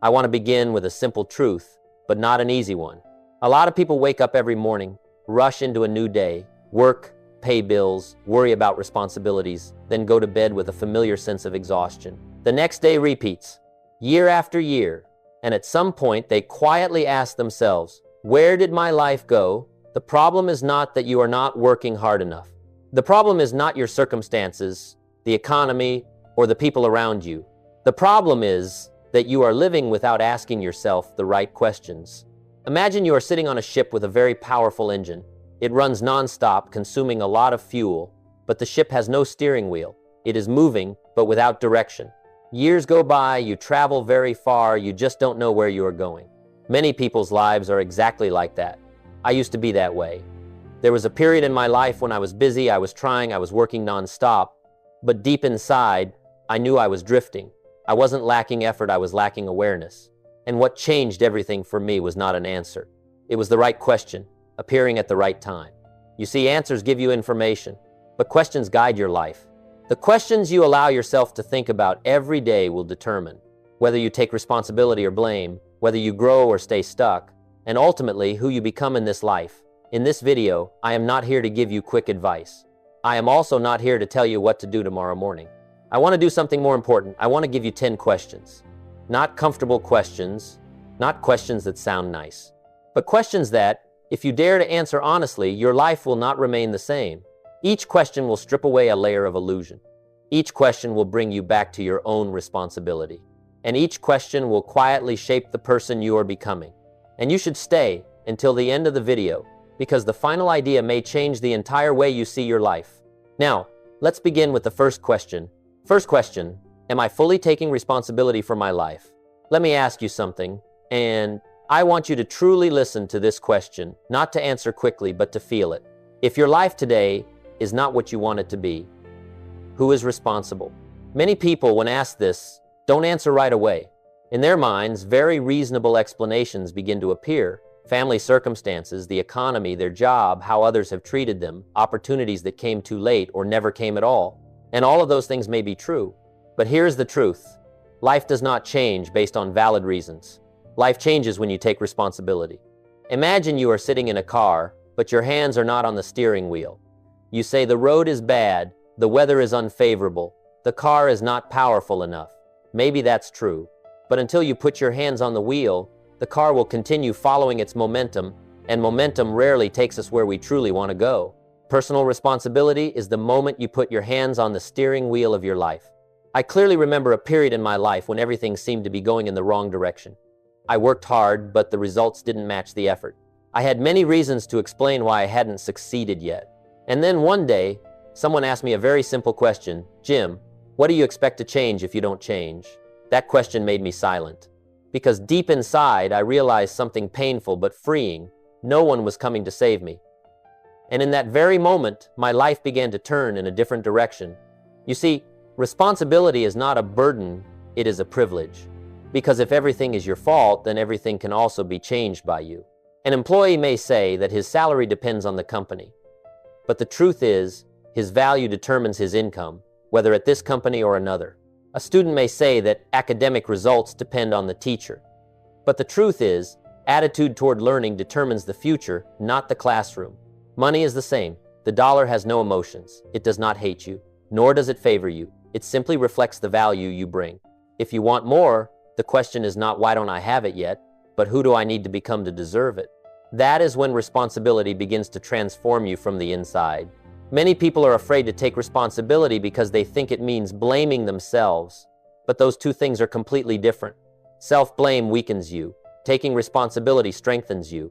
I want to begin with a simple truth, but not an easy one. A lot of people wake up every morning, rush into a new day, work, pay bills, worry about responsibilities, then go to bed with a familiar sense of exhaustion. The next day repeats, year after year, and at some point they quietly ask themselves, where did my life go? The problem is not that you are not working hard enough. The problem is not your circumstances, the economy, or the people around you. The problem is that you are living without asking yourself the right questions. Imagine you are sitting on a ship with a very powerful engine. It runs nonstop, consuming a lot of fuel, but the ship has no steering wheel. It is moving, but without direction. Years go by, you travel very far, you just don't know where you are going. Many people's lives are exactly like that. I used to be that way. There was a period in my life when I was busy, I was trying, I was working nonstop, but deep inside, I knew I was drifting. I wasn't lacking effort, I was lacking awareness. And what changed everything for me was not an answer. It was the right question, appearing at the right time. You see, answers give you information, but questions guide your life. The questions you allow yourself to think about every day will determine whether you take responsibility or blame, whether you grow or stay stuck, and ultimately who you become in this life. In this video, I am not here to give you quick advice. I am also not here to tell you what to do tomorrow morning. I want to do something more important. I want to give you 10 questions. Not comfortable questions, not questions that sound nice, but questions that, if you dare to answer honestly, your life will not remain the same. Each question will strip away a layer of illusion. Each question will bring you back to your own responsibility. And each question will quietly shape the person you are becoming. And you should stay until the end of the video, because the final idea may change the entire way you see your life. Now, let's begin with the first question. First question, am I fully taking responsibility for my life? Let me ask you something, and I want you to truly listen to this question, not to answer quickly, but to feel it. If your life today is not what you want it to be, who is responsible? Many people, when asked this, don't answer right away. In their minds, very reasonable explanations begin to appear. Family circumstances, the economy, their job, how others have treated them, opportunities that came too late or never came at all. And all of those things may be true. But here's the truth. Life does not change based on valid reasons. Life changes when you take responsibility. Imagine you are sitting in a car, but your hands are not on the steering wheel. You say the road is bad, the weather is unfavorable, the car is not powerful enough. Maybe that's true. But until you put your hands on the wheel, the car will continue following its momentum, and momentum rarely takes us where we truly want to go. Personal responsibility is the moment you put your hands on the steering wheel of your life. I clearly remember a period in my life when everything seemed to be going in the wrong direction. I worked hard, but the results didn't match the effort. I had many reasons to explain why I hadn't succeeded yet. And then one day, someone asked me a very simple question, Jim, what do you expect to change if you don't change? That question made me silent. Because deep inside, I realized something painful but freeing. No one was coming to save me. And in that very moment, my life began to turn in a different direction. You see, responsibility is not a burden, it is a privilege. Because if everything is your fault, then everything can also be changed by you. An employee may say that his salary depends on the company. But the truth is, his value determines his income, whether at this company or another. A student may say that academic results depend on the teacher. But the truth is, attitude toward learning determines the future, not the classroom. Money is the same. The dollar has no emotions. It does not hate you, nor does it favor you. It simply reflects the value you bring. If you want more, the question is not why don't I have it yet, but who do I need to become to deserve it? That is when responsibility begins to transform you from the inside. Many people are afraid to take responsibility because they think it means blaming themselves. But those two things are completely different. Self-blame weakens you. Taking responsibility strengthens you.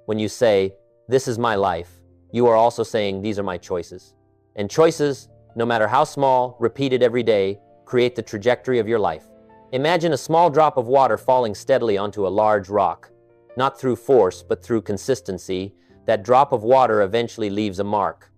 When you say, this is my life, you are also saying, these are my choices. And choices, no matter how small, repeated every day, create the trajectory of your life. Imagine a small drop of water falling steadily onto a large rock. Not through force, but through consistency, that drop of water eventually leaves a mark.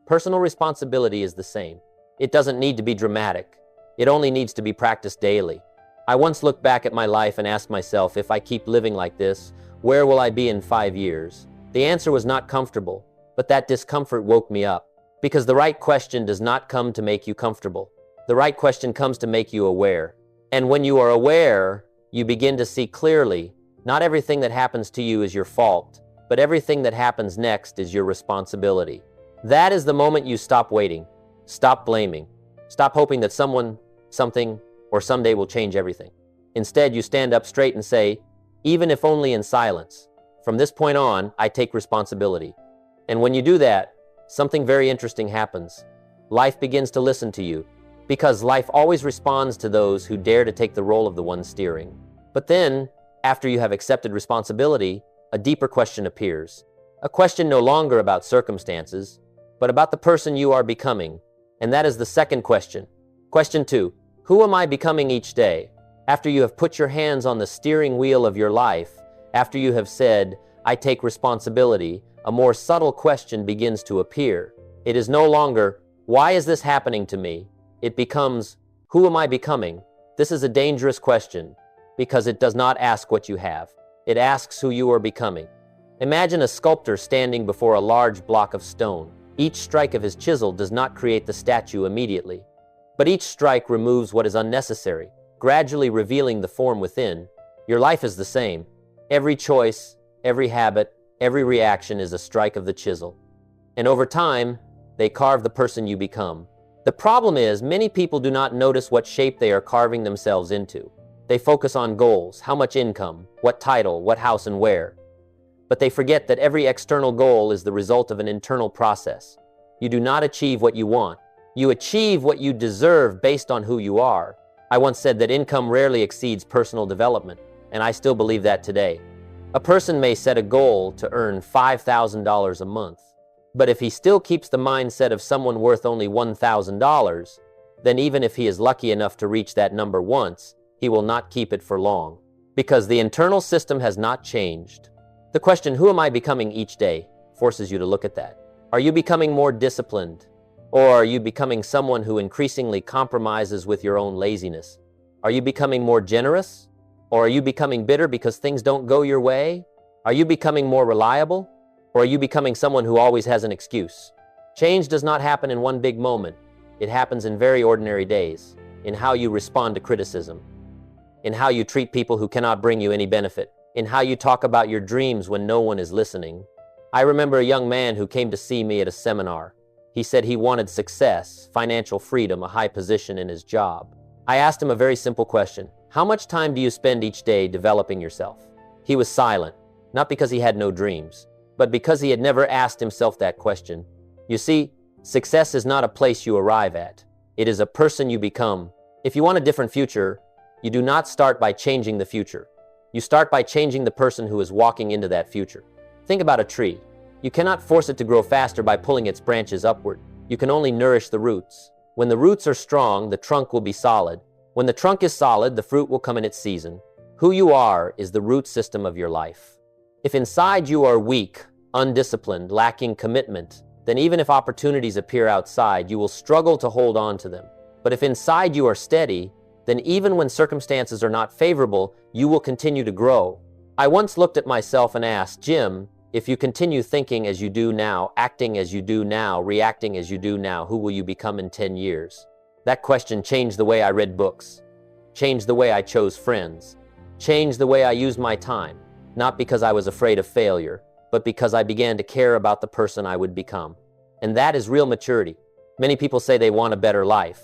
Personal responsibility is the same. It doesn't need to be dramatic. It only needs to be practiced daily. I once looked back at my life and asked myself, if I keep living like this, where will I be in 5 years? The answer was not comfortable, but that discomfort woke me up. Because the right question does not come to make you comfortable. The right question comes to make you aware. And when you are aware, you begin to see clearly, not everything that happens to you is your fault, but everything that happens next is your responsibility. That is the moment you stop waiting, stop blaming, stop hoping that someone, something, or someday will change everything. Instead, you stand up straight and say, even if only in silence, from this point on, I take responsibility. And when you do that, something very interesting happens. Life begins to listen to you, because life always responds to those who dare to take the role of the one steering. But then, after you have accepted responsibility, a deeper question appears. A question no longer about circumstances, but about the person you are becoming. And that is the second question. Question 2. Who am I becoming each day? After you have put your hands on the steering wheel of your life, after you have said, I take responsibility, a more subtle question begins to appear. It is no longer, why is this happening to me? It becomes, who am I becoming? This is a dangerous question, because it does not ask what you have. It asks who you are becoming. Imagine a sculptor standing before a large block of stone. Each strike of his chisel does not create the statue immediately, but each strike removes what is unnecessary, gradually revealing the form within. Your life is the same. Every choice, every habit, every reaction is a strike of the chisel. And over time, they carve the person you become. The problem is, many people do not notice what shape they are carving themselves into. They focus on goals, how much income, what title, what house, and where. But they forget that every external goal is the result of an internal process. You do not achieve what you want. You achieve what you deserve based on who you are. I once said that income rarely exceeds personal development, and I still believe that today. A person may set a goal to earn $5,000 a month, but if he still keeps the mindset of someone worth only $1,000, then even if he is lucky enough to reach that number once, he will not keep it for long, because the internal system has not changed. The question, who am I becoming each day, forces you to look at that. Are you becoming more disciplined? Or are you becoming someone who increasingly compromises with your own laziness? Are you becoming more generous? Or are you becoming bitter because things don't go your way? Are you becoming more reliable? Or are you becoming someone who always has an excuse? Change does not happen in one big moment. It happens in very ordinary days, in how you respond to criticism, in how you treat people who cannot bring you any benefit, in how you talk about your dreams when no one is listening. I remember a young man who came to see me at a seminar. He said he wanted success, financial freedom, a high position in his job. I asked him a very simple question. How much time do you spend each day developing yourself? He was silent, not because he had no dreams, but because he had never asked himself that question. You see, success is not a place you arrive at. It is a person you become. If you want a different future, you do not start by changing the future. You start by changing the person who is walking into that future. Think about a tree. You cannot force it to grow faster by pulling its branches upward. You can only nourish the roots. When the roots are strong, the trunk will be solid. When the trunk is solid, the fruit will come in its season. Who you are is the root system of your life. If inside you are weak, undisciplined, lacking commitment, then even if opportunities appear outside, you will struggle to hold on to them. But if inside you are steady, then even when circumstances are not favorable, you will continue to grow. I once looked at myself and asked, Jim, if you continue thinking as you do now, acting as you do now, reacting as you do now, who will you become in 10 years? That question changed the way I read books, changed the way I chose friends, changed the way I used my time, not because I was afraid of failure, but because I began to care about the person I would become. And that is real maturity. Many people say they want a better life,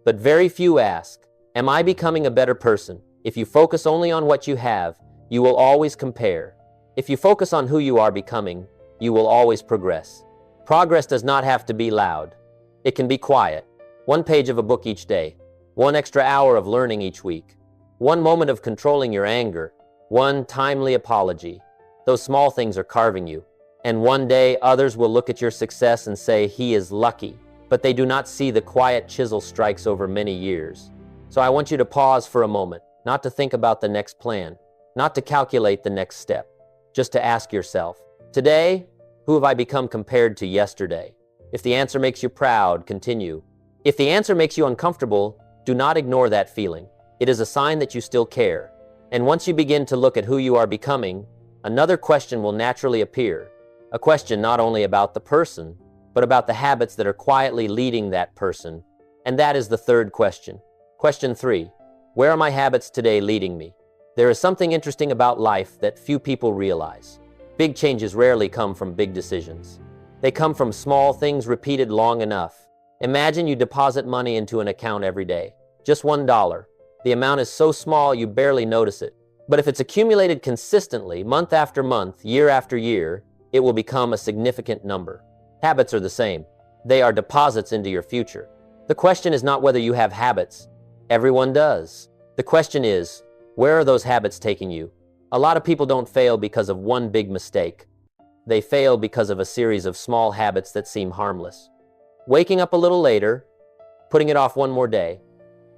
but very few ask, am I becoming a better person? If you focus only on what you have, you will always compare. If you focus on who you are becoming, you will always progress. Progress does not have to be loud. It can be quiet. One page of a book each day, one extra hour of learning each week, one moment of controlling your anger, one timely apology. Those small things are carving you. And one day others will look at your success and say, he is lucky, but they do not see the quiet chisel strikes over many years. So I want you to pause for a moment, not to think about the next plan, not to calculate the next step, just to ask yourself, today, who have I become compared to yesterday? If the answer makes you proud, continue. If the answer makes you uncomfortable, do not ignore that feeling. It is a sign that you still care. And once you begin to look at who you are becoming, another question will naturally appear. A question not only about the person, but about the habits that are quietly leading that person. And that is the third question. Question 3, where are my habits today leading me? There is something interesting about life that few people realize. Big changes rarely come from big decisions. They come from small things repeated long enough. Imagine you deposit money into an account every day. Just $1. The amount is so small you barely notice it. But if it's accumulated consistently, month after month, year after year, it will become a significant number. Habits are the same. They are deposits into your future. The question is not whether you have habits. Everyone does. The question is, where are those habits taking you? A lot of people don't fail because of one big mistake. They fail because of a series of small habits that seem harmless. Waking up a little later, putting it off one more day,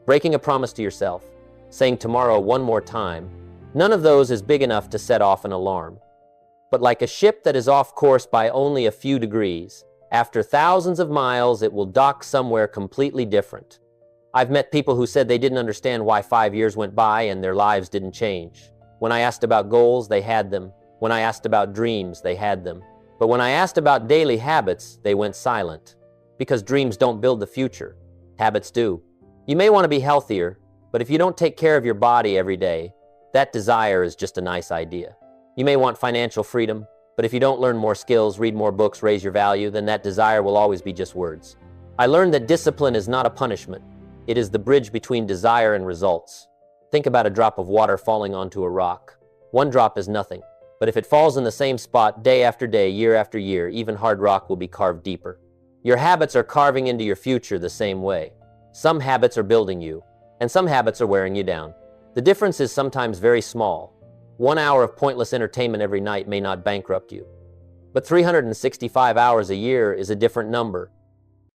breaking a promise to yourself, saying tomorrow one more time. None of those is big enough to set off an alarm. But like a ship that is off course by only a few degrees, after thousands of miles, it will dock somewhere completely different. I've met people who said they didn't understand why 5 years went by and their lives didn't change. When I asked about goals, they had them. When I asked about dreams, they had them. But when I asked about daily habits, they went silent. Because dreams don't build the future. Habits do. You may want to be healthier, but if you don't take care of your body every day, that desire is just a nice idea. You may want financial freedom, but if you don't learn more skills, read more books, raise your value, then that desire will always be just words. I learned that discipline is not a punishment. It is the bridge between desire and results. Think about a drop of water falling onto a rock. One drop is nothing, but if it falls in the same spot day after day, year after year, even hard rock will be carved deeper. Your habits are carving into your future the same way. Some habits are building you, and some habits are wearing you down. The difference is sometimes very small. 1 hour of pointless entertainment every night may not bankrupt you. But 365 hours a year is a different number.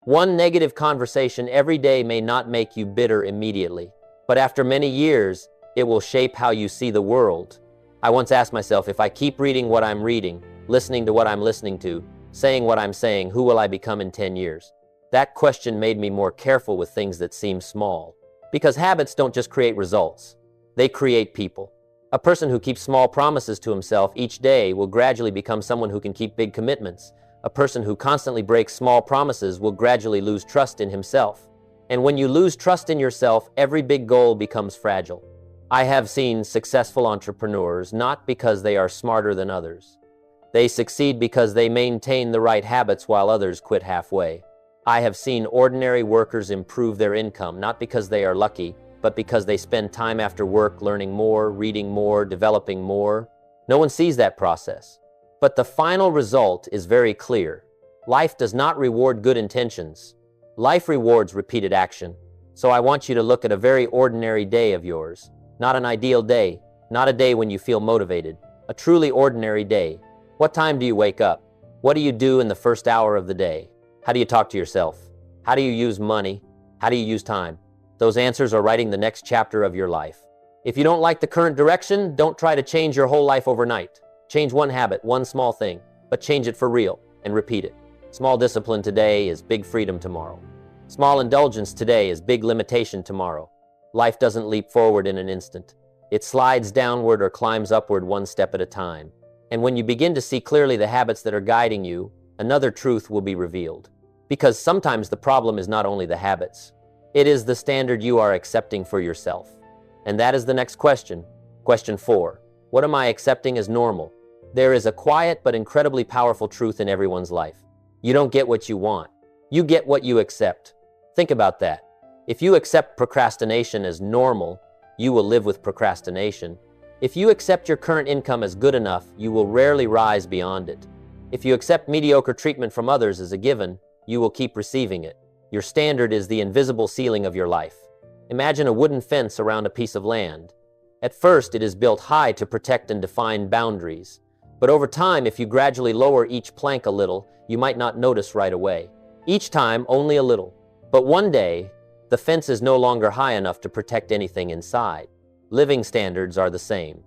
One negative conversation every day may not make you bitter immediately, but after many years, it will shape how you see the world. I once asked myself, if I keep reading what I'm reading, listening to what I'm listening to, saying what I'm saying, who will I become in 10 years? That question made me more careful with things that seem small. Because habits don't just create results, they create people. A person who keeps small promises to himself each day will gradually become someone who can keep big commitments. A person who constantly breaks small promises will gradually lose trust in himself. And when you lose trust in yourself, every big goal becomes fragile. I have seen successful entrepreneurs not because they are smarter than others. They succeed because they maintain the right habits while others quit halfway. I have seen ordinary workers improve their income not because they are lucky, but because they spend time after work learning more, reading more, developing more. No one sees that process. But the final result is very clear. Life does not reward good intentions. Life rewards repeated action. So I want you to look at a very ordinary day of yours. Not an ideal day, not a day when you feel motivated. A truly ordinary day. What time do you wake up? What do you do in the first hour of the day? How do you talk to yourself? How do you use money? How do you use time? Those answers are writing the next chapter of your life. If you don't like the current direction, don't try to change your whole life overnight. Change one habit, one small thing, but change it for real and repeat it. Small discipline today is big freedom tomorrow. Small indulgence today is big limitation tomorrow. Life doesn't leap forward in an instant. It slides downward or climbs upward one step at a time. And when you begin to see clearly the habits that are guiding you, another truth will be revealed. Because sometimes the problem is not only the habits. It is the standard you are accepting for yourself. And that is the next question. Question 4. What am I accepting as normal? There is a quiet but incredibly powerful truth in everyone's life. You don't get what you want. You get what you accept. Think about that. If you accept procrastination as normal, you will live with procrastination. If you accept your current income as good enough, you will rarely rise beyond it. If you accept mediocre treatment from others as a given, you will keep receiving it. Your standard is the invisible ceiling of your life. Imagine a wooden fence around a piece of land. At first, it is built high to protect and define boundaries. But over time, if you gradually lower each plank a little, you might not notice right away. Each time, only a little. But one day, the fence is no longer high enough to protect anything inside. Living standards are the same.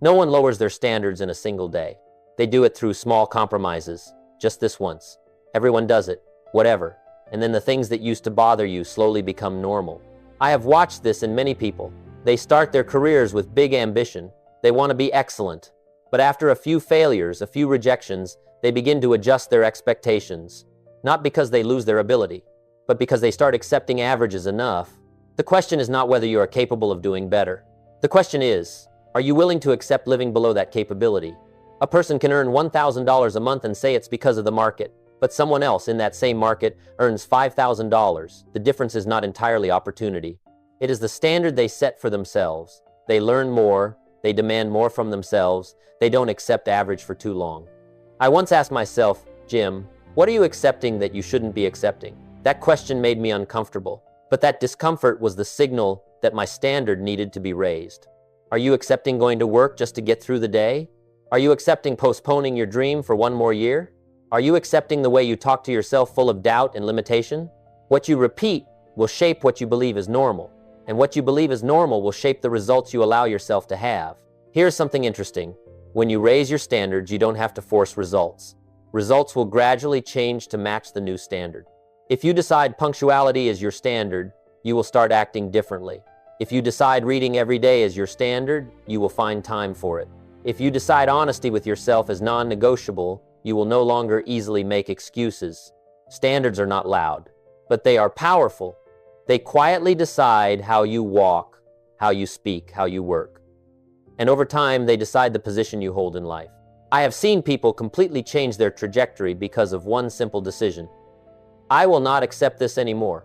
No one lowers their standards in a single day. They do it through small compromises, just this once. Everyone does it, whatever. And then the things that used to bother you slowly become normal. I have watched this in many people. They start their careers with big ambition. They want to be excellent. But after a few failures, a few rejections, they begin to adjust their expectations. Not because they lose their ability, but because they start accepting averages enough. The question is not whether you are capable of doing better. The question is, Are you willing to accept living below that capability? A person can earn $1,000 a month and say it's because of the market, but someone else in that same market earns $5,000. The difference is not entirely opportunity. It is the standard they set for themselves. They learn more, they demand more from themselves, they don't accept average for too long. I once asked myself, Jim, what are you accepting that you shouldn't be accepting? That question made me uncomfortable, but that discomfort was the signal that my standard needed to be raised. Are you accepting going to work just to get through the day? Are you accepting postponing your dream for one more year? Are you accepting the way you talk to yourself full of doubt and limitation? What you repeat will shape what you believe is normal, and what you believe is normal will shape the results you allow yourself to have. Here's something interesting. When you raise your standards, you don't have to force results. Results will gradually change to match the new standard. If you decide punctuality is your standard, you will start acting differently. If you decide reading every day is your standard, you will find time for it. If you decide honesty with yourself is non-negotiable, you will no longer easily make excuses. Standards are not loud, but they are powerful. They quietly decide how you walk, how you speak, how you work. And over time, they decide the position you hold in life. I have seen people completely change their trajectory because of one simple decision. I will not accept this anymore.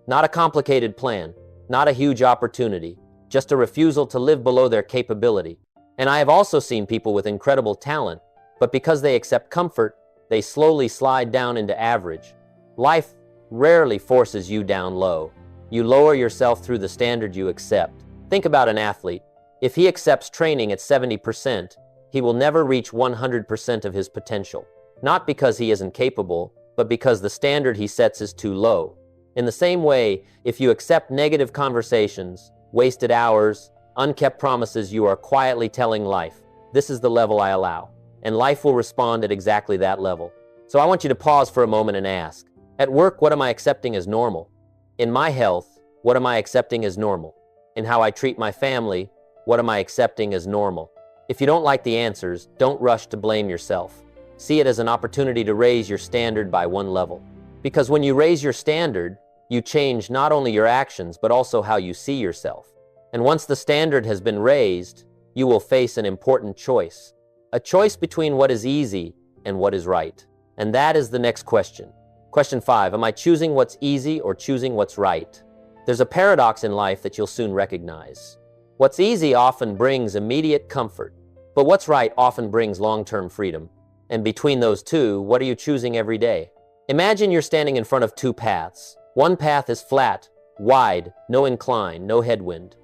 Not a complicated plan, not a huge opportunity, just a refusal to live below their capability. And I have also seen people with incredible talent, but because they accept comfort, they slowly slide down into average. Life rarely forces you down low. You lower yourself through the standard you accept. Think about an athlete. If he accepts training at 70%, he will never reach 100% of his potential. Not because he isn't capable, but because the standard he sets is too low. In the same way, if you accept negative conversations, wasted hours, unkept promises, you are quietly telling life, this is the level I allow, and life will respond at exactly that level. So I want you to pause for a moment and ask, at work, what am I accepting as normal? In my health, what am I accepting as normal? In how I treat my family, what am I accepting as normal? If you don't like the answers, don't rush to blame yourself. See it as an opportunity to raise your standard by one level. Because when you raise your standard, you change not only your actions, but also how you see yourself. And once the standard has been raised, you will face an important choice. A choice between what is easy and what is right. And that is the next question. Question 5, am I choosing what's easy or choosing what's right? There's a paradox in life that you'll soon recognize. What's easy often brings immediate comfort, but what's right often brings long-term freedom. And between those two, what are you choosing every day? Imagine you're standing in front of two paths. One path is flat, wide, no incline, no headwind.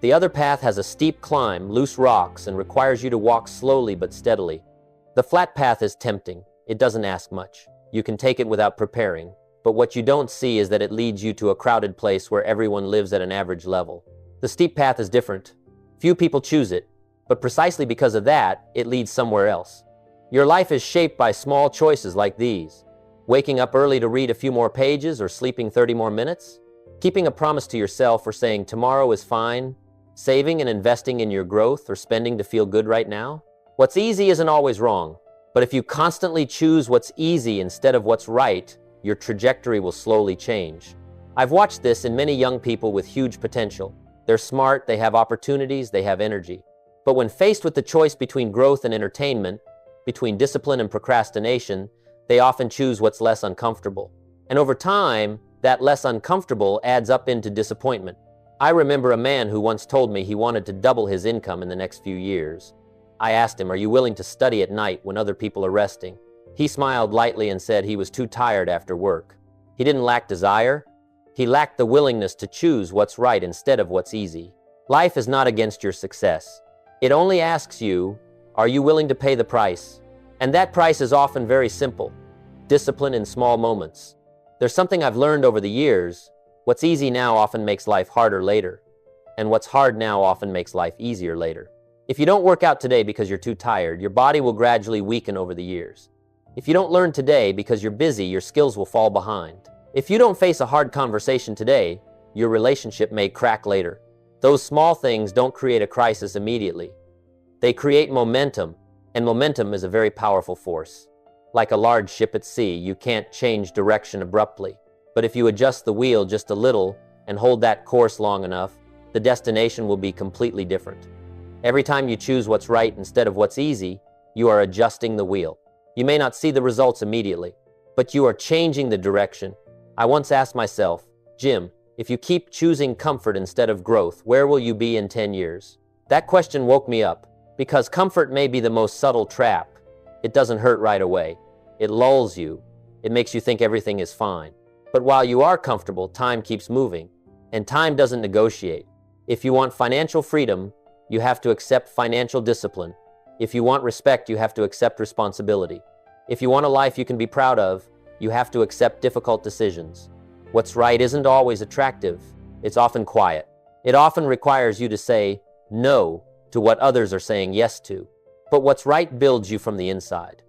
The other path has a steep climb, loose rocks, and requires you to walk slowly but steadily. The flat path is tempting. It doesn't ask much. You can take it without preparing. But what you don't see is that it leads you to a crowded place where everyone lives at an average level. The steep path is different. Few people choose it, but precisely because of that, it leads somewhere else. Your life is shaped by small choices like these. Waking up early to read a few more pages or sleeping 30 more minutes? Keeping a promise to yourself or saying tomorrow is fine? Saving and investing in your growth or spending to feel good right now? What's easy isn't always wrong, but if you constantly choose what's easy instead of what's right, your trajectory will slowly change. I've watched this in many young people with huge potential. They're smart, they have opportunities, they have energy. But when faced with the choice between growth and entertainment, between discipline and procrastination, they often choose what's less uncomfortable. And over time, that less uncomfortable adds up into disappointment. I remember a man who once told me he wanted to double his income in the next few years. I asked him, are you willing to study at night when other people are resting? He smiled lightly and said he was too tired after work. He didn't lack desire. He lacked the willingness to choose what's right instead of what's easy. Life is not against your success. It only asks you, are you willing to pay the price? And that price is often very simple. Discipline in small moments. There's something I've learned over the years. What's easy now often makes life harder later. And what's hard now often makes life easier later. If you don't work out today because you're too tired, your body will gradually weaken over the years. If you don't learn today because you're busy, your skills will fall behind. If you don't face a hard conversation today, your relationship may crack later. Those small things don't create a crisis immediately. They create momentum, and momentum is a very powerful force. Like a large ship at sea, you can't change direction abruptly. But if you adjust the wheel just a little and hold that course long enough, the destination will be completely different. Every time you choose what's right instead of what's easy, you are adjusting the wheel. You may not see the results immediately, but you are changing the direction. I once asked myself, Jim, if you keep choosing comfort instead of growth, where will you be in 10 years? That question woke me up, because comfort may be the most subtle trap. It doesn't hurt right away. It lulls you. It makes you think everything is fine. But while you are comfortable, time keeps moving, and time doesn't negotiate. If you want financial freedom, you have to accept financial discipline. If you want respect, you have to accept responsibility. If you want a life you can be proud of, you have to accept difficult decisions. What's right isn't always attractive. It's often quiet. It often requires you to say no to what others are saying yes to. But what's right builds you from the inside.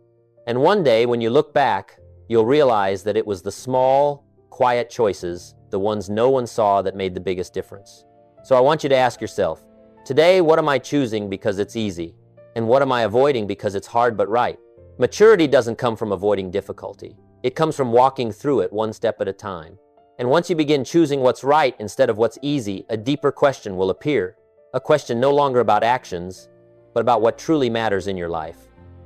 And one day, when you look back, you'll realize that it was the small, quiet choices, the ones no one saw, that made the biggest difference. So I want you to ask yourself, today, what am I choosing because it's easy? And what am I avoiding because it's hard but right? Maturity doesn't come from avoiding difficulty. It comes from walking through it one step at a time. And once you begin choosing what's right instead of what's easy, a deeper question will appear. A question no longer about actions, but about what truly matters in your life.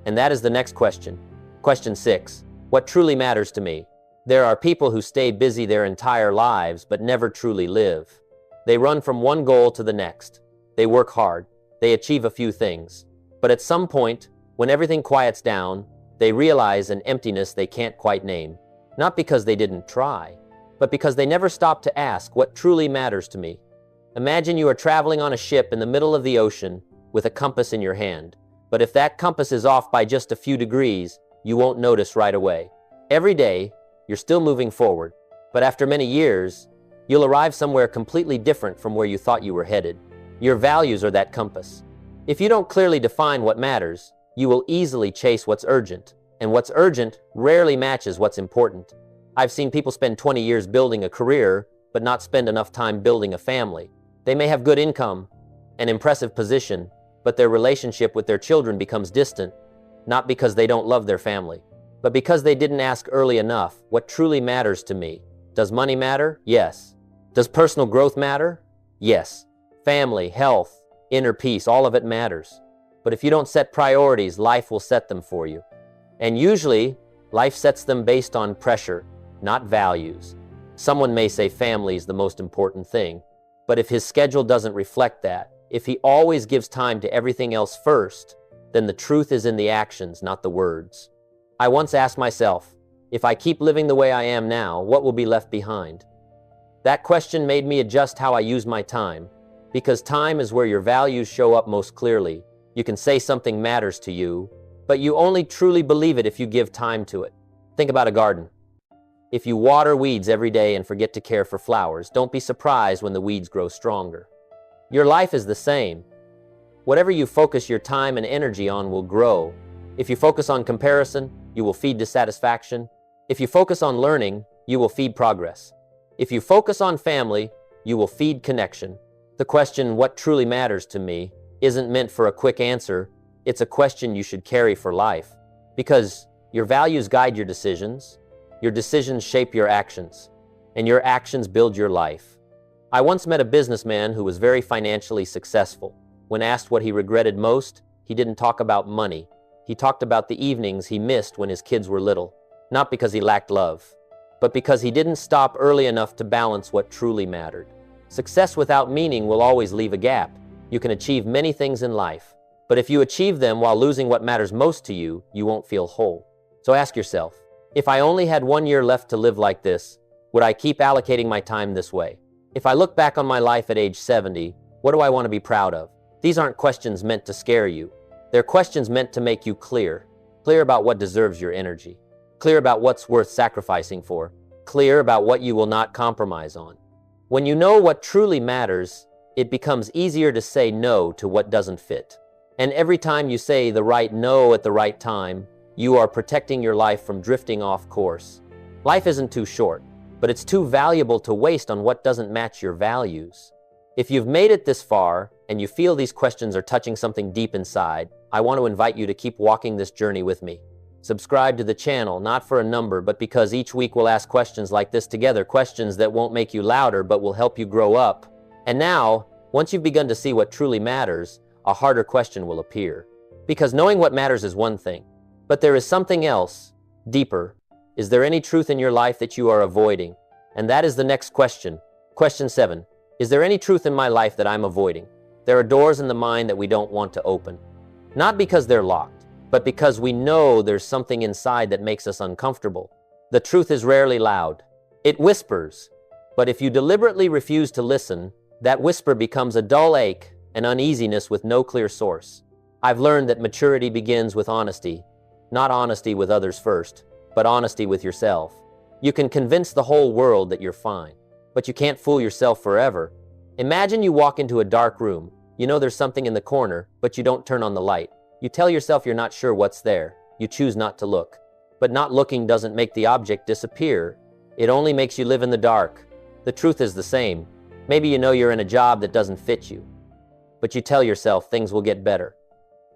And that is the next question. Question 6. What truly matters to me? There are people who stay busy their entire lives but never truly live. They run from one goal to the next. They work hard. They achieve a few things. But at some point, when everything quiets down, they realize an emptiness they can't quite name. Not because they didn't try, but because they never stopped to ask what truly matters to me. Imagine you are traveling on a ship in the middle of the ocean with a compass in your hand. But if that compass is off by just a few degrees, you won't notice right away. Every day, you're still moving forward. But after many years, you'll arrive somewhere completely different from where you thought you were headed. Your values are that compass. If you don't clearly define what matters, you will easily chase what's urgent. And what's urgent rarely matches what's important. I've seen people spend 20 years building a career, but not spend enough time building a family. They may have good income, an impressive position, but their relationship with their children becomes distant, not because they don't love their family, but because they didn't ask early enough, what truly matters to me? Does money matter? Yes. Does personal growth matter? Yes. Family, health, inner peace, all of it matters. But if you don't set priorities, life will set them for you. And usually, life sets them based on pressure, not values. Someone may say family is the most important thing, but if his schedule doesn't reflect that, if he always gives time to everything else first, then the truth is in the actions, not the words. I once asked myself, if I keep living the way I am now, what will be left behind? That question made me adjust how I use my time, because time is where your values show up most clearly. You can say something matters to you, but you only truly believe it if you give time to it. Think about a garden. If you water weeds every day and forget to care for flowers, don't be surprised when the weeds grow stronger. Your life is the same. Whatever you focus your time and energy on will grow. If you focus on comparison, you will feed dissatisfaction. If you focus on learning, you will feed progress. If you focus on family, you will feed connection. The question, what truly matters to me, isn't meant for a quick answer. It's a question you should carry for life. Because your values guide your decisions shape your actions, and your actions build your life. I once met a businessman who was very financially successful. When asked what he regretted most, he didn't talk about money. He talked about the evenings he missed when his kids were little, not because he lacked love, but because he didn't stop early enough to balance what truly mattered. Success without meaning will always leave a gap. You can achieve many things in life, but if you achieve them while losing what matters most to you, you won't feel whole. So ask yourself, if I only had 1 year left to live like this, would I keep allocating my time this way? If I look back on my life at age 70, what do I want to be proud of? These aren't questions meant to scare you. They're questions meant to make you clear. Clear about what deserves your energy. Clear about what's worth sacrificing for. Clear about what you will not compromise on. When you know what truly matters, it becomes easier to say no to what doesn't fit. And every time you say the right no at the right time, you are protecting your life from drifting off course. Life isn't too short, but it's too valuable to waste on what doesn't match your values. If you've made it this far, and you feel these questions are touching something deep inside, I want to invite you to keep walking this journey with me. Subscribe to the channel, not for a number, but because each week we'll ask questions like this together, questions that won't make you louder, but will help you grow up. And now, once you've begun to see what truly matters, a harder question will appear. Because knowing what matters is one thing, but there is something else, deeper. Is there any truth in your life that you are avoiding? And that is the next question. Question 7. Is there any truth in my life that I'm avoiding? There are doors in the mind that we don't want to open. Not because they're locked, but because we know there's something inside that makes us uncomfortable. The truth is rarely loud. It whispers. But if you deliberately refuse to listen, that whisper becomes a dull ache, an uneasiness with no clear source. I've learned that maturity begins with honesty. Not honesty with others first, but honesty with yourself. You can convince the whole world that you're fine, but you can't fool yourself forever. Imagine you walk into a dark room. You know there's something in the corner, but you don't turn on the light. You tell yourself you're not sure what's there. You choose not to look. But not looking doesn't make the object disappear. It only makes you live in the dark. The truth is the same. Maybe you know you're in a job that doesn't fit you, but you tell yourself things will get better.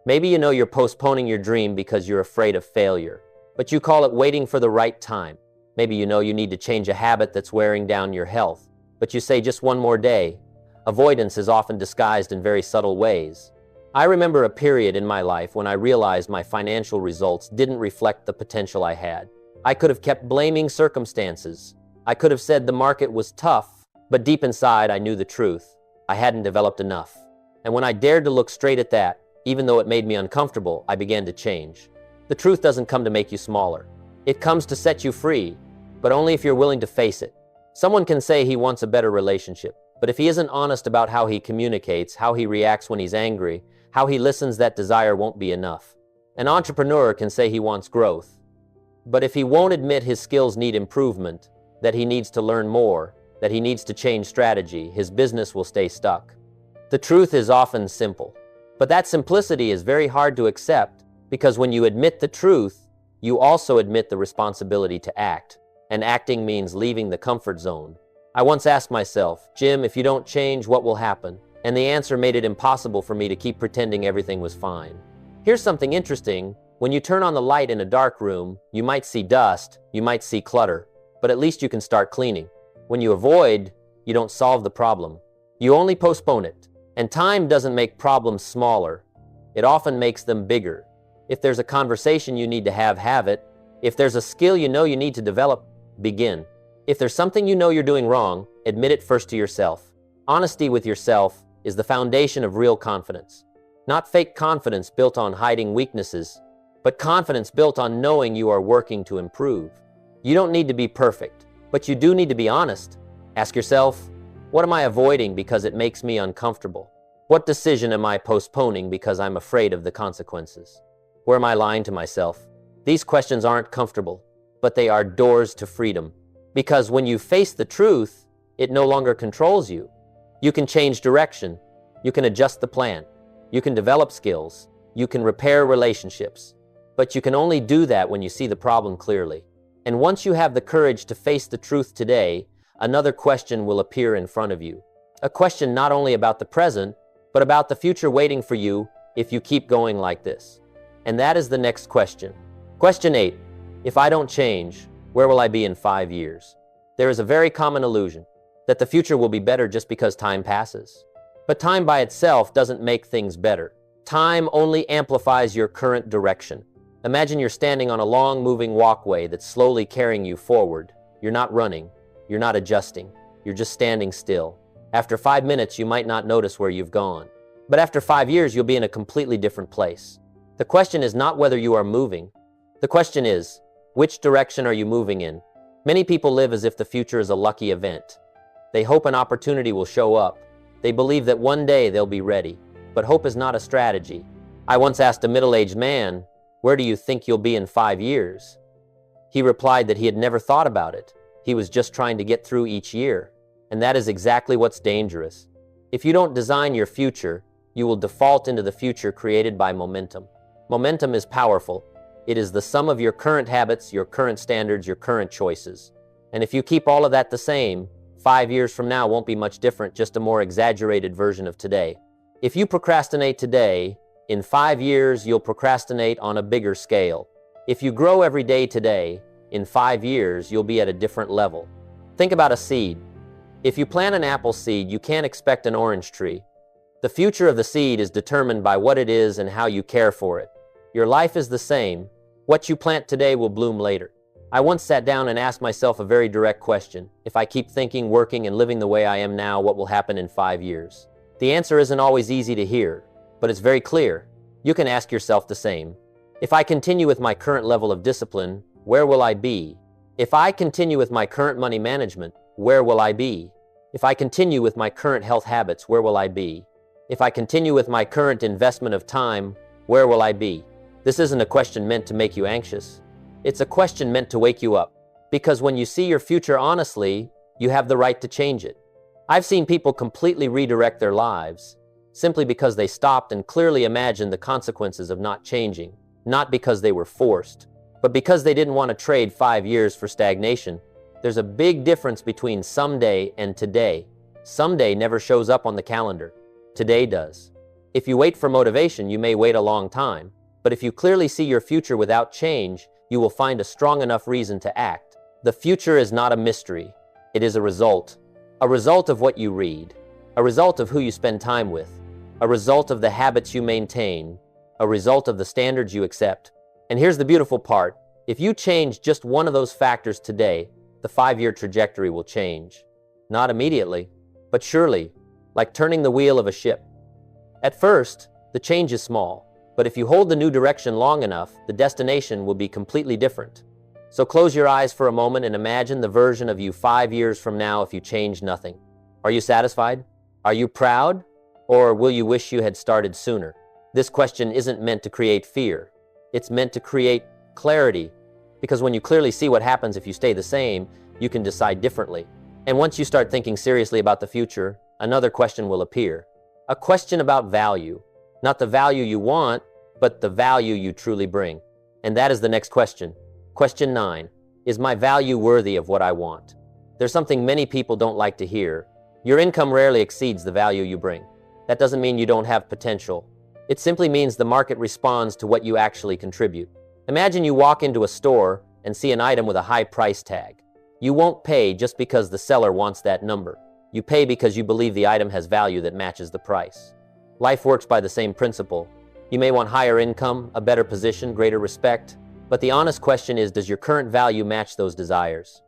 Maybe you know you're postponing your dream because you're afraid of failure, but you call it waiting for the right time. Maybe you know you need to change a habit that's wearing down your health, but you say just one more day. Avoidance is often disguised in very subtle ways. I remember a period in my life when I realized my financial results didn't reflect the potential I had. I could have kept blaming circumstances. I could have said the market was tough, but deep inside I knew the truth. I hadn't developed enough. And when I dared to look straight at that, even though it made me uncomfortable, I began to change. The truth doesn't come to make you smaller. It comes to set you free, but only if you're willing to face it. Someone can say he wants a better relationship, but if he isn't honest about how he communicates, how he reacts when he's angry, how he listens, that desire won't be enough. An entrepreneur can say he wants growth, but if he won't admit his skills need improvement, that he needs to learn more, that he needs to change strategy, his business will stay stuck. The truth is often simple, but that simplicity is very hard to accept because when you admit the truth, you also admit the responsibility to act, and acting means leaving the comfort zone. I once asked myself, Jim, if you don't change, what will happen? And the answer made it impossible for me to keep pretending everything was fine. Here's something interesting. When you turn on the light in a dark room, you might see dust, you might see clutter, but at least you can start cleaning. When you avoid, you don't solve the problem. You only postpone it. And time doesn't make problems smaller. It often makes them bigger. If there's a conversation you need to have it. If there's a skill you know you need to develop, begin. If there's something you know you're doing wrong, admit it first to yourself. Honesty with yourself is the foundation of real confidence. Not fake confidence built on hiding weaknesses, but confidence built on knowing you are working to improve. You don't need to be perfect, but you do need to be honest. Ask yourself, what am I avoiding because it makes me uncomfortable? What decision am I postponing because I'm afraid of the consequences? Where am I lying to myself? These questions aren't comfortable, but they are doors to freedom. Because when you face the truth, it no longer controls you. You can change direction. You can adjust the plan. You can develop skills. You can repair relationships. But you can only do that when you see the problem clearly. And once you have the courage to face the truth today, another question will appear in front of you. A question not only about the present, but about the future waiting for you if you keep going like this. And that is the next question. Question 8. If I don't change, where will I be in 5 years? There is a very common illusion that the future will be better just because time passes. But time by itself doesn't make things better. Time only amplifies your current direction. Imagine you're standing on a long moving walkway that's slowly carrying you forward. You're not running. You're not adjusting. You're just standing still. After 5 minutes, you might not notice where you've gone. But after 5 years, you'll be in a completely different place. The question is not whether you are moving. The question is, which direction are you moving in? Many people live as if the future is a lucky event. They hope an opportunity will show up. They believe that one day they'll be ready. But hope is not a strategy. I once asked a middle-aged man, where do you think you'll be in 5 years? He replied that he had never thought about it. He was just trying to get through each year. And that is exactly what's dangerous. If you don't design your future, you will default into the future created by momentum. Momentum is powerful. It is the sum of your current habits, your current standards, your current choices. And if you keep all of that the same, 5 years from now won't be much different, just a more exaggerated version of today. If you procrastinate today, in 5 years you'll procrastinate on a bigger scale. If you grow every day today, in 5 years you'll be at a different level. Think about a seed. If you plant an apple seed, you can't expect an orange tree. The future of the seed is determined by what it is and how you care for it. Your life is the same. What you plant today will bloom later. I once sat down and asked myself a very direct question. If I keep thinking, working, and living the way I am now, what will happen in 5 years? The answer isn't always easy to hear, but it's very clear. You can ask yourself the same. If I continue with my current level of discipline, where will I be? If I continue with my current money management, where will I be? If I continue with my current health habits, where will I be? If I continue with my current investment of time, where will I be? This isn't a question meant to make you anxious. It's a question meant to wake you up. Because when you see your future honestly, you have the right to change it. I've seen people completely redirect their lives simply because they stopped and clearly imagined the consequences of not changing, not because they were forced, but because they didn't want to trade 5 years for stagnation. There's a big difference between someday and today. Someday never shows up on the calendar. Today does. If you wait for motivation, you may wait a long time. But if you clearly see your future without change, you will find a strong enough reason to act. The future is not a mystery. It is a result of what you read, a result of who you spend time with, a result of the habits you maintain, a result of the standards you accept. And here's the beautiful part. If you change just one of those factors today, the 5-year trajectory will change. Not immediately, but surely, like turning the wheel of a ship. At first, the change is small. But if you hold the new direction long enough, the destination will be completely different. So close your eyes for a moment and imagine the version of you 5 years from now if you change nothing. Are you satisfied? Are you proud? Or will you wish you had started sooner? This question isn't meant to create fear. It's meant to create clarity. Because when you clearly see what happens if you stay the same, you can decide differently. And once you start thinking seriously about the future, another question will appear. A question about value. Not the value you want, but the value you truly bring. And that is the next question. Question 9. Is my value worthy of what I want? There's something many people don't like to hear. Your income rarely exceeds the value you bring. That doesn't mean you don't have potential. It simply means the market responds to what you actually contribute. Imagine you walk into a store and see an item with a high price tag. You won't pay just because the seller wants that number. You pay because you believe the item has value that matches the price. Life works by the same principle. You may want higher income, a better position, greater respect, but the honest question is, does your current value match those desires?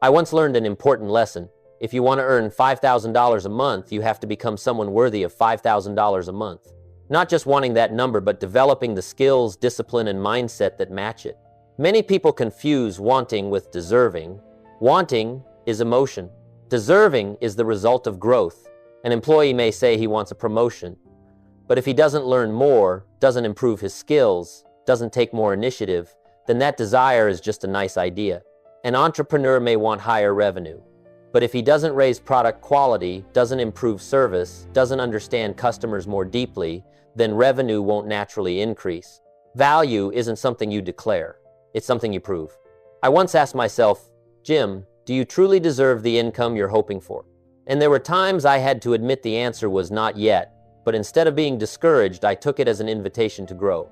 I once learned an important lesson. If you want to earn $5,000 a month, you have to become someone worthy of $5,000 a month. Not just wanting that number, but developing the skills, discipline, and mindset that match it. Many people confuse wanting with deserving. Wanting is emotion. Deserving is the result of growth. An employee may say he wants a promotion, but if he doesn't learn more, doesn't improve his skills, doesn't take more initiative, then that desire is just a nice idea. An entrepreneur may want higher revenue, but if he doesn't raise product quality, doesn't improve service, doesn't understand customers more deeply, then revenue won't naturally increase. Value isn't something you declare, it's something you prove. I once asked myself, Jim, do you truly deserve the income you're hoping for? And there were times I had to admit the answer was not yet. But instead of being discouraged, I took it as an invitation to grow.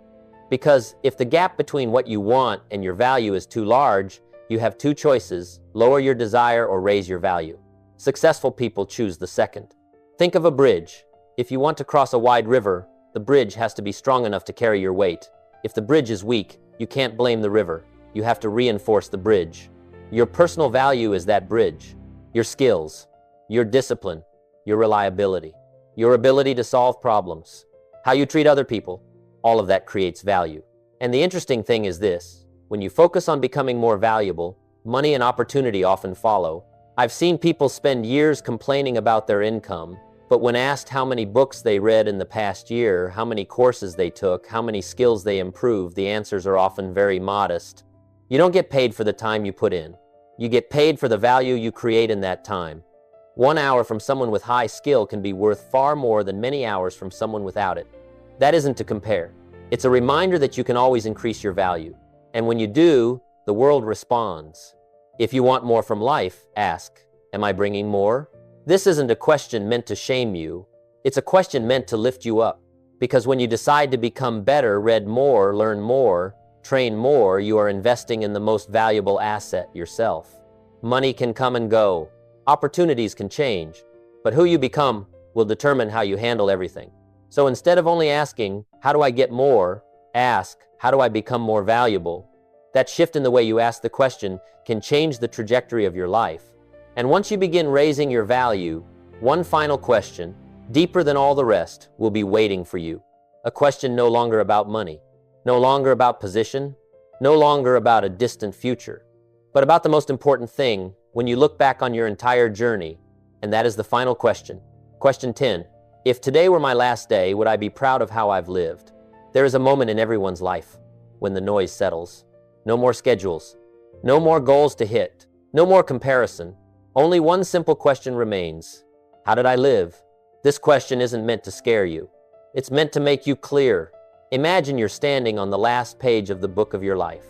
Because if the gap between what you want and your value is too large, you have two choices: lower your desire or raise your value. Successful people choose the second. Think of a bridge. If you want to cross a wide river, the bridge has to be strong enough to carry your weight. If the bridge is weak, you can't blame the river. You have to reinforce the bridge. Your personal value is that bridge. Your skills, your discipline, your reliability. Your ability to solve problems, how you treat other people, all of that creates value. And the interesting thing is this: when you focus on becoming more valuable, money and opportunity often follow. I've seen people spend years complaining about their income, but when asked how many books they read in the past year, how many courses they took, how many skills they improved, the answers are often very modest. You don't get paid for the time you put in. You get paid for the value you create in that time. 1 hour from someone with high skill can be worth far more than many hours from someone without it. That isn't to compare. It's a reminder that you can always increase your value. And when you do, the world responds. If you want more from life, ask, am I bringing more? This isn't a question meant to shame you. It's a question meant to lift you up. Because when you decide to become better, read more, learn more, train more, you are investing in the most valuable asset, yourself. Money can come and go. Opportunities can change, but who you become, will determine how you handle everything. So instead of only asking, how do I get more, ask, how do I become more valuable? That shift in the way you ask the question can change the trajectory of your life. And once you begin raising your value, one final question, deeper than all the rest, will be waiting for you. A question no longer about money, no longer about position, no longer about a distant future, but about the most important thing when you look back on your entire journey, and that is the final question. Question 10. If today were my last day, would I be proud of how I've lived? There is a moment in everyone's life when the noise settles. No more schedules, no more goals to hit, no more comparison. Only one simple question remains. How did I live? This question isn't meant to scare you. It's meant to make you clear. Imagine you're standing on the last page of the book of your life.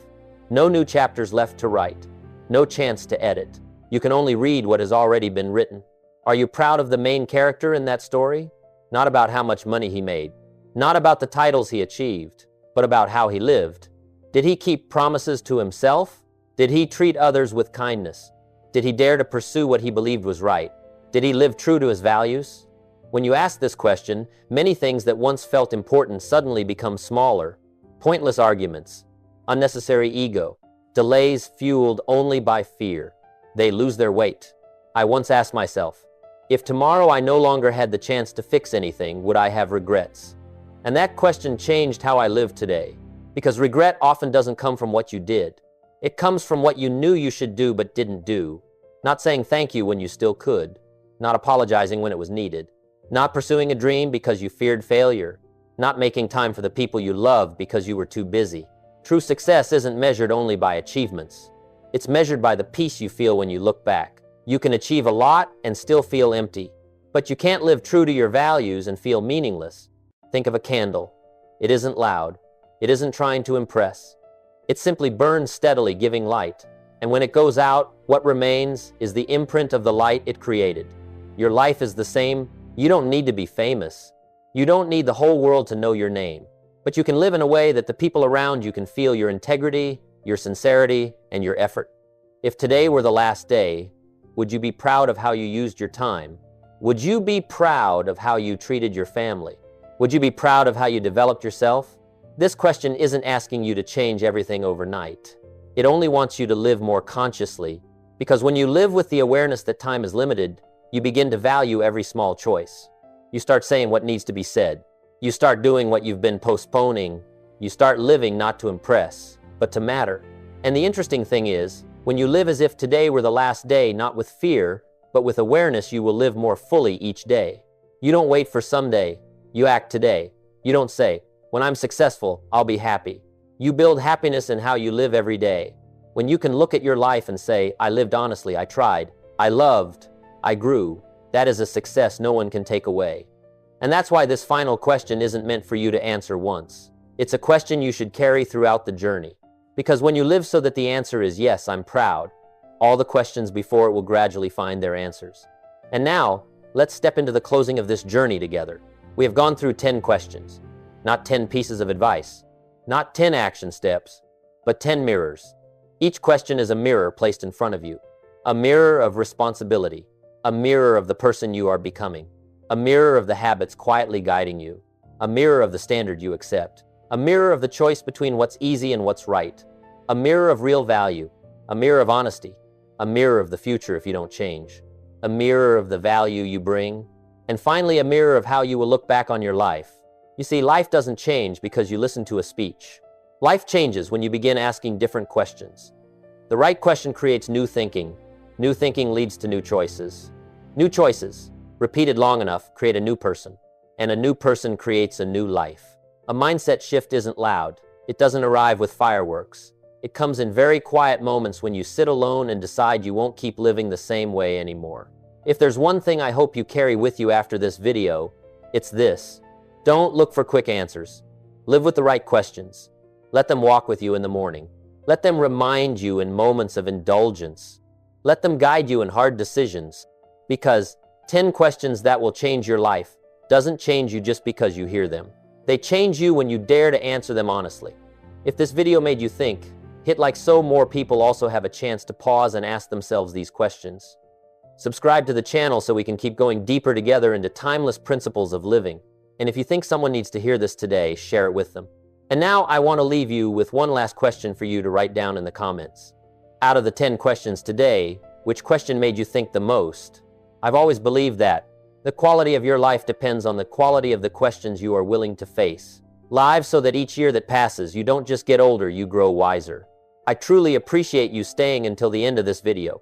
No new chapters left to write, no chance to edit. You can only read what has already been written. Are you proud of the main character in that story? Not about how much money he made, not about the titles he achieved, but about how he lived. Did he keep promises to himself? Did he treat others with kindness? Did he dare to pursue what he believed was right? Did he live true to his values? When you ask this question, many things that once felt important suddenly become smaller. Pointless arguments, unnecessary ego, delays fueled only by fear. They lose their weight. I once asked myself, if tomorrow I no longer had the chance to fix anything, would I have regrets? And that question changed how I live today. Because regret often doesn't come from what you did. It comes from what you knew you should do but didn't do. Not saying thank you when you still could. Not apologizing when it was needed. Not pursuing a dream because you feared failure. Not making time for the people you loved because you were too busy. True success isn't measured only by achievements. It's measured by the peace you feel when you look back. You can achieve a lot and still feel empty. But you can't live true to your values and feel meaningless. Think of a candle. It isn't loud. It isn't trying to impress. It simply burns steadily, giving light. And when it goes out, what remains is the imprint of the light it created. Your life is the same. You don't need to be famous. You don't need the whole world to know your name. But you can live in a way that the people around you can feel your integrity, your sincerity, and your effort. If today were the last day, would you be proud of how you used your time? Would you be proud of how you treated your family? Would you be proud of how you developed yourself? This question isn't asking you to change everything overnight. It only wants you to live more consciously, because when you live with the awareness that time is limited, you begin to value every small choice. You start saying what needs to be said. You start doing what you've been postponing. You start living not to impress, but to matter. And the interesting thing is, when you live as if today were the last day, not with fear, but with awareness, you will live more fully each day. You don't wait for someday. You act today. You don't say, when I'm successful, I'll be happy. You build happiness in how you live every day. When you can look at your life and say, I lived honestly, I tried, I loved, I grew, that is a success no one can take away. And that's why this final question isn't meant for you to answer once. It's a question you should carry throughout the journey. Because when you live so that the answer is yes, I'm proud, all the questions before it will gradually find their answers. And now, let's step into the closing of this journey together. We have gone through 10 questions, not 10 pieces of advice, not 10 action steps, but 10 mirrors. Each question is a mirror placed in front of you, a mirror of responsibility, a mirror of the person you are becoming, a mirror of the habits quietly guiding you, a mirror of the standard you accept, a mirror of the choice between what's easy and what's right, a mirror of real value, a mirror of honesty, a mirror of the future if you don't change, a mirror of the value you bring, and finally a mirror of how you will look back on your life. You see, life doesn't change because you listen to a speech. Life changes when you begin asking different questions. The right question creates new thinking. New thinking leads to new choices. New choices, repeated long enough, create a new person. And a new person creates a new life. A mindset shift isn't loud. It doesn't arrive with fireworks. It comes in very quiet moments when you sit alone and decide you won't keep living the same way anymore. If there's one thing I hope you carry with you after this video, it's this. Don't look for quick answers. Live with the right questions. Let them walk with you in the morning. Let them remind you in moments of indulgence. Let them guide you in hard decisions. Because 10 questions that will change your life doesn't change you just because you hear them. They change you when you dare to answer them honestly. If this video made you think, hit like so more people also have a chance to pause and ask themselves these questions. Subscribe to the channel so we can keep going deeper together into timeless principles of living. And if you think someone needs to hear this today, share it with them. And now I want to leave you with one last question for you to write down in the comments. Out of the 10 questions today, which question made you think the most? I've always believed that the quality of your life depends on the quality of the questions you are willing to face. Live so that each year that passes, you don't just get older, you grow wiser. I truly appreciate you staying until the end of this video.